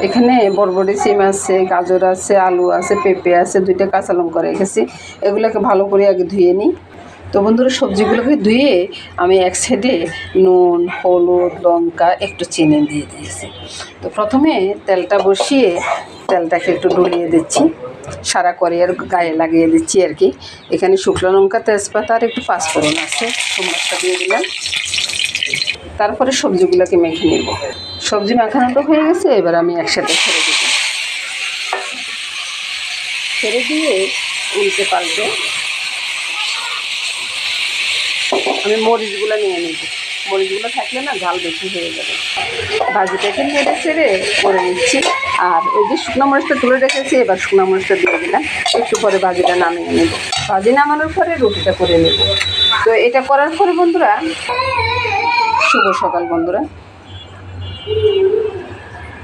এখানে বরবটি সিম আছে, গাজর আছে, আলু আছে, পেঁপে আছে, 2টা কাঁচা লঙ্কা রেখেছি। এগুলোকে ভালো করে আগে ধুয়ে নিই। তো বন্ধুরা, সবজিগুলোকে ধুয়ে আমি এক সাইডে নুন, হলুদ, লঙ্কা, একটু চিনি দিয়ে দিয়েছি। তো প্রথমে তেলটা বসিয়ে তেলটাকে একটু ডলিয়ে দিচ্ছি, সারা কড়াইয়ের গায়ে লাগিয়ে দিচ্ছি আর কি। এখানে শুকনো লঙ্কা, তেজপাতা আর একটু পাঁচফোড়ন আছে, সোমবারটা দিয়ে দিলাম। তারপরে সবজিগুলোকে মেখে নেব। সবজি মাখানোটা হয়ে গেছে, এবার আমি একসাথে ছেড়ে দেব। ছেড়ে দিয়ে উল্টে পাল্টে আমি মরিচগুলো নিয়ে নেব। মরিচগুলো থাকলে না ঝাল বেশি হয়ে যাবে। ভাজিটাকে নেড়ে ছেড়ে করে নিচ্ছি। আর ওই যে শুকনো মরিচটা তুলে রেখেছি, এবার শুকনো মরিচটা দিয়ে দিলাম। একটু পরে ভাজিটা নামিয়ে নেব। ভাজি নামানোর পরে রুটিটা করে নেব। তো এটা করার পরে বন্ধুরা, শুভ সকাল বন্ধুরা।